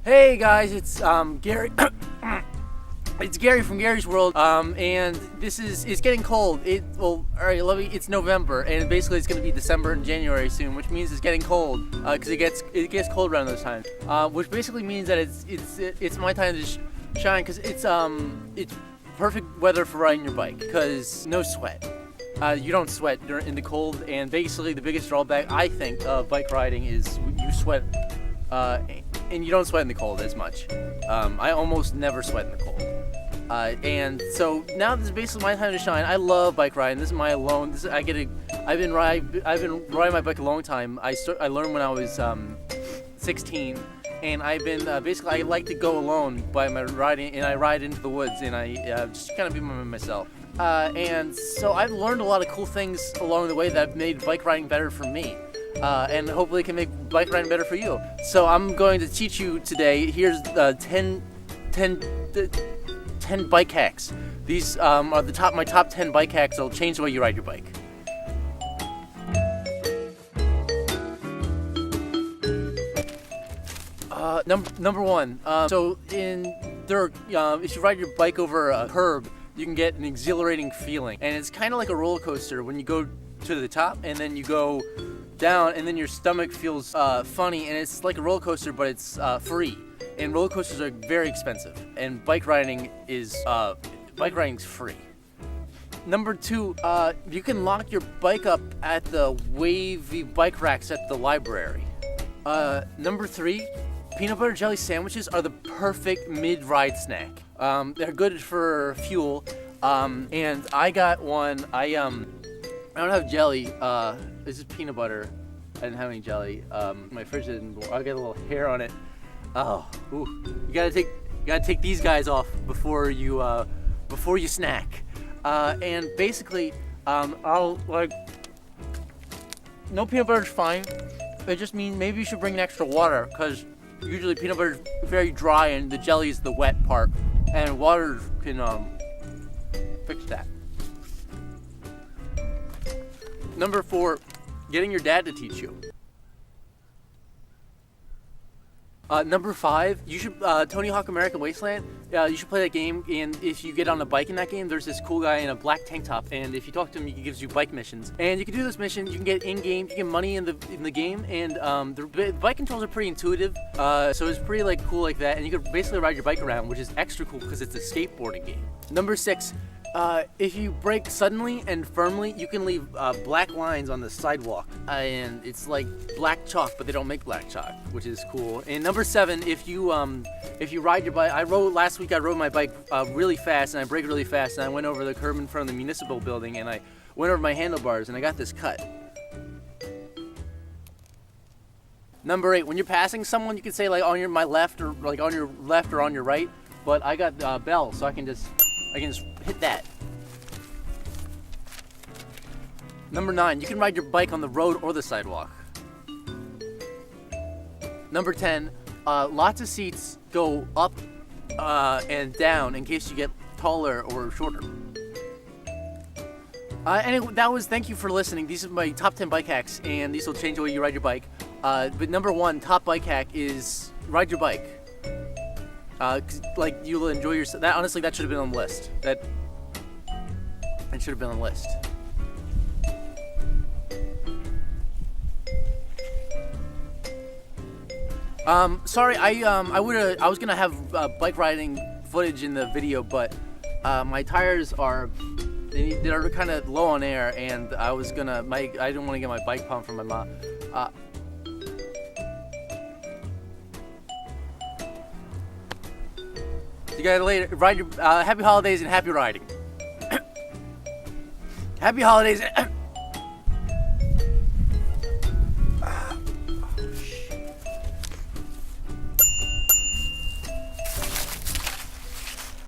Hey guys, it's Gary. It's Gary from Gary's World, and it's getting cold. It's November, and basically it's going to be December and January soon, which means it's getting cold because it gets cold around those times. Which basically means that it's my time to shine because it's perfect weather for riding your bike because no sweat. You don't sweat in the cold, and basically the biggest drawback I think of bike riding is you sweat, and you don't sweat in the cold as much. I almost never sweat in the cold. And so now this is basically my time to shine. I love bike riding. This is my alone. I've been riding my bike a long time. I learned when I was 16, and I've been basically I like to go alone by my riding, and I ride into the woods, and I just kind of be myself. And so I've learned a lot of cool things along the way that have made bike riding better for me. And hopefully can make bike riding better for you. So I'm going to teach you today. Here's 10 bike hacks. These are my top 10 bike hacks that'll change the way you ride your bike. Number one. If you ride your bike over a curb, you can get an exhilarating feeling, and it's kind of like a roller coaster when you go to the top and then you go down, and then your stomach feels funny, and it's like a roller coaster, but it's free. And roller coasters are very expensive, and bike riding's free. Number two, you can lock your bike up at the wavy bike racks at the library. Number three, peanut butter jelly sandwiches are the perfect mid-ride snack. They're good for fuel, and I got one. I don't have jelly. This is peanut butter. I didn't have any jelly. My fridge didn't. I got a little hair on it. Oh, ooh! You gotta take these guys off before you snack. And basically, no peanut butter is fine. It just means maybe you should bring extra water because usually peanut butter is very dry and the jelly is the wet part, and water can fix that. Number four, getting your dad to teach you. Number five, you should Tony Hawk American Wasteland. You should play that game, and if you get on a bike in that game, there's this cool guy in a black tank top, and if you talk to him, he gives you bike missions. And you can do this mission. You can get in-game, you get money in the game, and the bike controls are pretty intuitive. So it's pretty cool like that, and you can basically ride your bike around, which is extra cool because it's a skateboarding game. Number six. If you brake suddenly and firmly, you can leave black lines on the sidewalk, and it's like black chalk, but they don't make black chalk, which is cool. And number seven, if you ride your bike, last week I rode my bike really fast, and I braked really fast, and I went over the curb in front of the municipal building, and I went over my handlebars, and I got this cut. Number eight, when you're passing someone, you can say on my left or on your left or on your right, but I got Bell, so I can just hit that. Number nine, you can ride your bike on the road or the sidewalk. Number 10, lots of seats go up and down in case you get taller or shorter. Thank you for listening. These are my top 10 bike hacks, and these will change the way you ride your bike. But number one, top bike hack is ride your bike. You'll enjoy yourself. That should have been on the list. It should have been on the list. Sorry, I was gonna have bike riding footage in the video, but my tires are kind of low on air, and I didn't want to get my bike pumped from my mom. You gotta ride your happy holidays and happy riding. Happy holidays.